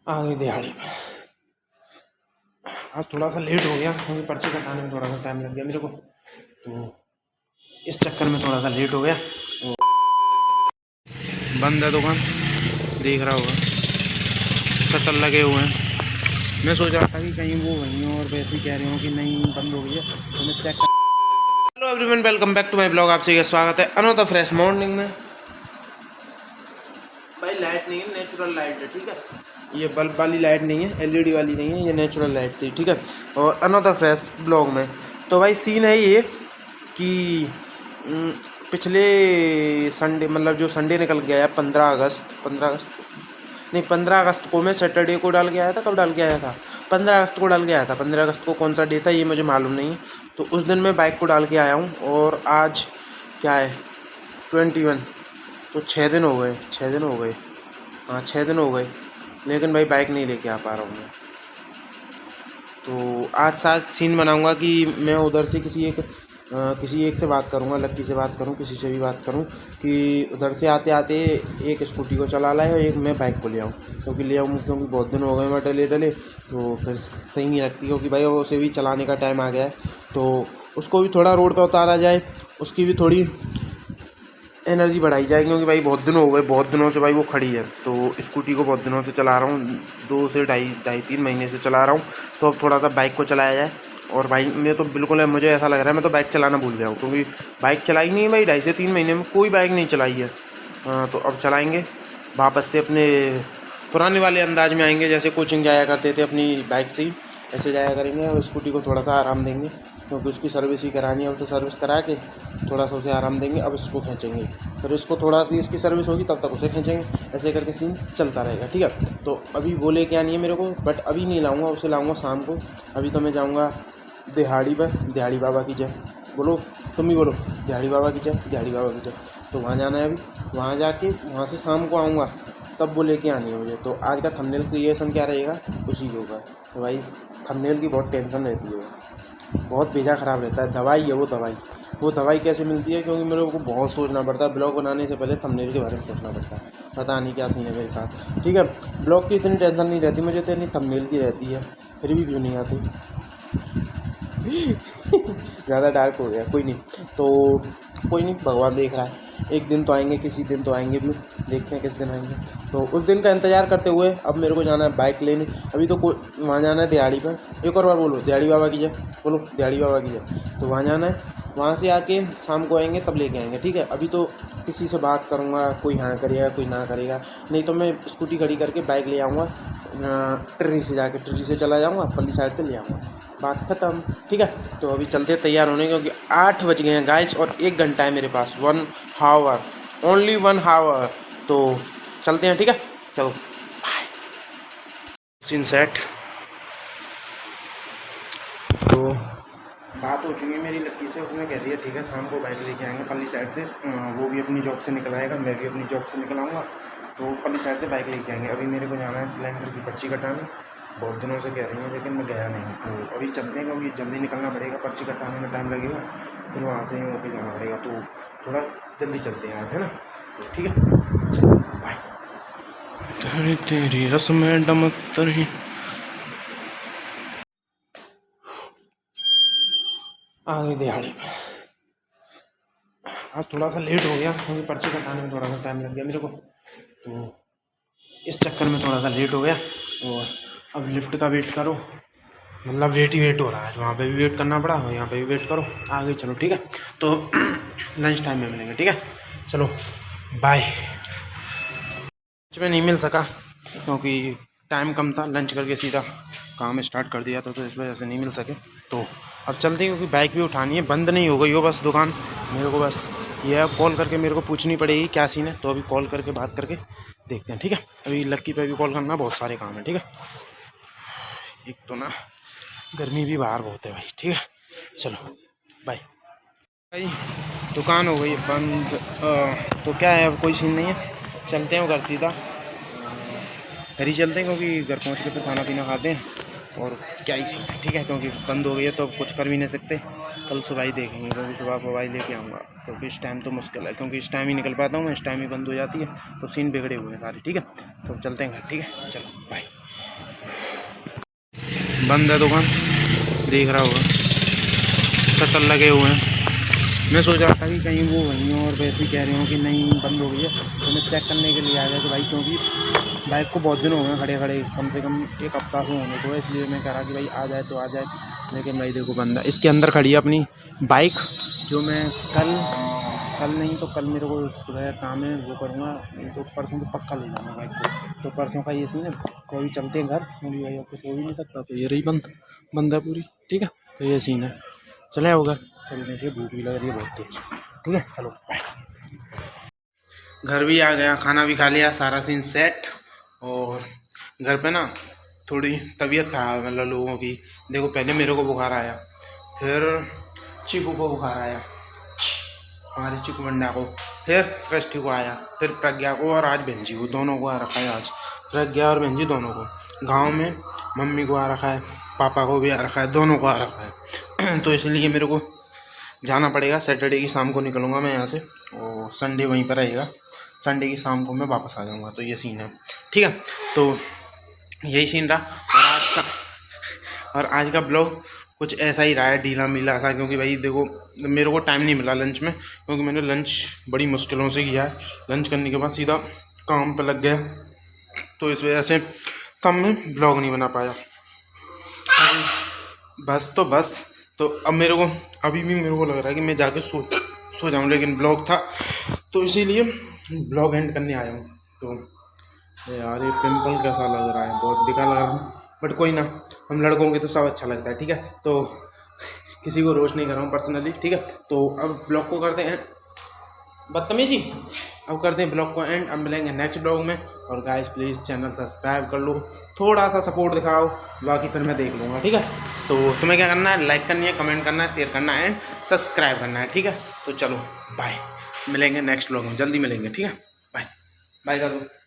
आ गई दिहाड़ी में। आज थोड़ा सा लेट हो गया क्योंकि पर्ची कटाने में थोड़ा सा टाइम लग गया मेरे को, तो इस चक्कर में थोड़ा सा लेट हो गया। तो बंद है दुकान, देख रहा होगा, शटर लगे हुए हैं। मैं सोच रहा था कि कहीं वो वहीं और वैसे ही कह रहे हो कि नहीं बंद हो गई है, तो मैं चेक कर। Hello everyone, welcome back to my blog. आपसे ये स्वागत है अनदर फ्रेश मॉर्निंग में। भाई लाइट नहीं है, नेचुरल लाइट है, ठीक है। ये बल्ब वाली लाइट नहीं है, एलईडी वाली नहीं है, ये नेचुरल लाइट थी, ठीक है। और अनदर फ्रेश ब्लॉग में तो भाई सीन है ये कि पिछले संडे, मतलब जो संडे निकल गया है 15 अगस्त को मैं सैटरडे को डाल के आया था। कब डाल के आया था? 15 अगस्त को डाल के आया था। 15 अगस्त को कौन सा डे था ये मुझे मालूम नहीं है। तो उस दिन मैं बाइक को डाल के आया हूँ और आज क्या है 21, तो 6 दिन हो गए। 6 दिन हो गए, हाँ 6 दिन हो गए, लेकिन भाई बाइक नहीं लेके आ पा रहा हूँ मैं। तो आज साथ सीन बनाऊंगा कि मैं उधर से किसी एक से बात करूंगा, लक्की से बात करूं, किसी से भी बात करूं कि उधर से आते आते एक स्कूटी को चला लाए और एक मैं बाइक को ले आऊँ, क्योंकि ले आऊँ क्योंकि बहुत दिन हो गए मैं डले तो फिर सही नहीं लगती, क्योंकि भाई उसे भी चलाने का टाइम आ गया है, तो उसको भी थोड़ा रोड पर उतारा जाए, उसकी भी थोड़ी एनर्जी बढ़ाई जाए, क्योंकि भाई बहुत दिन हो गए, बहुत दिनों से भाई वो खड़ी है। तो स्कूटी को बहुत दिनों से चला रहा हूँ, 2 से ढाई 3 महीने से चला रहा हूँ, तो अब थोड़ा सा बाइक को चलाया जाए। और भाई मैं तो बिल्कुल है, मुझे ऐसा लग रहा है मैं तो बाइक चलाना भूल गया हूँ, क्योंकि बाइक चलाई नहीं है भाई 2.5 से 3 महीने में, कोई बाइक नहीं चलाई है। तो अब चलाएँगे, वापस से अपने पुराने वाले अंदाज में आएंगे, जैसे कोचिंग जाया करते थे अपनी बाइक से ही, ऐसे जाया करेंगे। और स्कूटी को थोड़ा सा आराम देंगे, क्योंकि उसकी सर्विस ही करानी है, उसे सर्विस करा के थोड़ा सा उसे आराम देंगे। अब इसको खींचेंगे, फिर इसको थोड़ा सी इसकी सर्विस होगी तब तक उसे खींचेंगे, ऐसे करके सीन चलता रहेगा, ठीक है। तो अभी वो लेके आनी है मेरे को, बट अभी नहीं लाऊंगा, उसे लाऊंगा शाम को। अभी तो मैं जाऊंगा दिहाड़ी पर। दिहाड़ी बाबा की जय बोलो, तुम भी बोलो, दिहाड़ी बाबा की जय, दिहाड़ी बाबा की जय। तो वहाँ जाना है अभी, वहाँ जाके वहाँ से शाम को आऊँगा, तब वो लेके आनी है मुझे। तो आज का थंबनेल क्रिएशन क्या रहेगा उसी के ऊपर। तो भाई थंबनेल की बहुत टेंशन रहती है, बहुत भेजा ख़राब रहता है। दवाई है वो दवाई कैसे मिलती है, क्योंकि मेरे को बहुत सोचना पड़ता है। ब्लॉग बनाने से पहले थंबनेल के बारे में सोचना पड़ता है, पता नहीं क्या सीन है मेरे साथ, ठीक है। ब्लॉग की इतनी टेंशन नहीं रहती मुझे, तो इतनी थंबनेल की रहती है, फिर भी व्यू नहीं आती। ज़्यादा डार्क हो गया, कोई नहीं, तो कोई नहीं, भगवान देख रहा है। एक दिन तो आएंगे, किसी दिन तो आएंगे भी, देखते हैं किस दिन आएंगे। तो उस दिन का इंतज़ार करते हुए अब मेरे को जाना है बाइक लेने। अभी तो कोई वहाँ जाना है दिहाड़ी पर। एक और बार बोलो, दिहाड़ी बाबा की जय बोलो, दिहाड़ी बाबा की जय। तो वहाँ जाना है, वहाँ से आके शाम को आएंगे, तब लेके आएंगे, ठीक है। अभी तो किसी से बात करूँगा, कोई हाँ करेगा कोई ना करेगा, नहीं तो मैं स्कूटी खड़ी करके बाइक ले आऊँगा, टिर्री से जाके टिर्री से चला जाऊँगा, पल्ली साइड से ले आऊँगा, बात ख़त्म, ठीक है। तो अभी चलते तैयार होने, क्योंकि 8 बज गए हैं गाइस, और 1 घंटा है मेरे पास, 1 हावर, ओनली 1 हावर। तो चलते हैं, ठीक है, चलो बाय। Scene set. तो बात हो चुकी है मेरी लक्की से, उसने कह दिया ठीक है शाम को बाइक लेके आएंगे पल्ली साइड से। वो भी अपनी जॉब से निकल आएगा, मैं भी अपनी जॉब से निकल आऊँगा, तो पल्ली साइड से बाइक लेके आएंगे। अभी मेरे को जाना है सिलेंडर की पर्ची कटाने, बहुत दिनों से कह रही हैं, लेकिन मैं गया नहीं। तो अभी चलते हैं, क्योंकि जल्दी निकलना पड़ेगा, पर्ची कटाने में टाइम लगेगा, फिर वहाँ से ही होकर जाना पड़ेगा। तो थोड़ा जल्दी चलते हैं आज, है ना, तो ठीक है, बाय। तेरी रस्में डमतर ही आ गई दिहाड़ी में। आज थोड़ा सा लेट हो गया क्योंकि पर्ची कटाने में थोड़ा सा टाइम लग गया मेरे को, तो इस चक्कर में थोड़ा सा लेट हो गया। और अब लिफ्ट का वेट करो, मतलब वेट ही वेट हो रहा है, वहाँ पे भी वेट करना पड़ा और यहाँ पे भी वेट करो। आगे चलो, ठीक है, तो लंच टाइम में मिलेंगे, ठीक है, चलो बाय। लंच में नहीं मिल सका क्योंकि टाइम कम था, लंच करके सीधा काम स्टार्ट कर दिया था, तो इस वजह से नहीं मिल सके। तो अब चलते हैं, क्योंकि बाइक भी उठानी है, बंद नहीं हो गई हो बस दुकान। मेरे को बस ये है, कॉल करके मेरे को पूछनी पड़ेगी क्या सीन है, तो अभी कॉल करके बात करके देखते हैं, ठीक है। अभी लक्की पे भी कॉल करना, बहुत सारे काम है, ठीक है। एक तो ना गर्मी भी बाहर बहुत है भाई, ठीक है, चलो बाय। भाई दुकान हो गई बंद, तो क्या है, अब कोई सीन नहीं है, चलते हैं घर सीधा, घर ही चलते हैं, क्योंकि घर पहुंच के फिर खाना पीना खाते हैं, और क्या ही सीन है, ठीक है, क्योंकि बंद हो गई है तो अब कुछ कर भी नहीं सकते। कल सुबह ही देखेंगे, क्योंकि सुबह मोबाइल लेके आऊँगा, क्योंकि इस टाइम तो मुश्किल है, क्योंकि इस टाइम ही निकल पाता हूँ मैं, इस टाइम ही बंद हो जाती है, तो सीन बिगड़े हुए हैं सारे, ठीक है। तो चलते हैं घर, ठीक है, चलो बाय। बंद है दुकान, देख रहा होगा, शटर लगे हुए हैं। मैं सोच रहा था कि कहीं वो वहीं हो और वैसे ही कह रहे हो कि नहीं बंद हो गई है, तो मैं चेक करने के लिए आ गया कि भाई, क्योंकि बाइक को बहुत दिन हो गए खड़े खड़े, कम से कम एक हफ्ता से होने को है, इसलिए मैं कह रहा कि भाई आ जाए तो आ जाए। लेकिन भाई देखो बंद है। इसके अंदर खड़ी है अपनी बाइक, जो मैं कल नहीं तो कल मेरे को सुबह काम है, वो करूँगा, तो परसों तो पक्का ले जाऊँगा बाइक को। तो परसों का ये सीन है, कोई चलते हैं घर, क्योंकि भाई आपको हो ही नहीं सकता, तो ये रही बंद है पूरी, ठीक है। तो ये सीन है, चले आओ घर, चलने से भूख भी लग रही है बहुत तेज, ठीक है, चलो बाय। घर भी आ गया, खाना भी खा लिया, सारा सीन सेट। और घर पे ना थोड़ी तबीयत खराब है मतलब लोगों की। देखो पहले मेरे को बुखार आया, फिर चीकू को बुखार आया, हमारे चिकू मंडा को, फिर सृष्टि को आया, फिर प्रज्ञा को और आज बहनजी को, दोनों को आ रखा है। आज प्रज्ञा और बहनजी दोनों को। गांव में मम्मी को आ रखा है, पापा को भी आ रखा है, दोनों को आ रखा है। तो इसलिए मेरे को जाना पड़ेगा। सैटरडे की शाम को निकलूँगा मैं यहाँ से, और संडे वहीं पर रहेगा। संडे की शाम को मैं वापस आ जाऊँगा। तो ये सीन है, ठीक है। तो यही सीन रहा। और आज का ब्लॉग कुछ ऐसा ही रहा है, ढीला मीला सा, क्योंकि भाई देखो मेरे को टाइम नहीं मिला लंच में, क्योंकि मैंने लंच बड़ी मुश्किलों से किया है। लंच करने के बाद सीधा काम पे लग गया, तो इस वजह से तब मैं ब्लॉग नहीं बना पाया। बस तो अब मेरे को अभी भी मेरे को लग रहा है कि मैं जाके सो जाऊँ, लेकिन ब्लॉग था तो इसीलिए ब्लॉग एंड करने आया हूँ। तो यार ये पिंपल कैसा लग रहा है, बहुत बेकार लग रहा है, बट कोई ना, हम लड़कों के तो सब अच्छा लगता है, ठीक है। तो किसी को रोस्ट नहीं कर रहा हूँ पर्सनली, ठीक है। तो अब ब्लॉग को करते हैं बदतमीजी, अब करते हैं ब्लॉग को एंड। अब मिलेंगे नेक्स्ट ब्लॉग में। और गाइस प्लीज़ चैनल सब्सक्राइब कर लो, थोड़ा सा सपोर्ट दिखाओ, बाकी फिर मैं देख लूँगा, ठीक है। तो तुम्हें क्या करना है, लाइक करनी है, कमेंट करना है, शेयर करना है एंड सब्सक्राइब करना है, ठीक है। तो चलो बाय, मिलेंगे नेक्स्ट ब्लॉग में, जल्दी मिलेंगे, ठीक है। बाय बाय कर दो।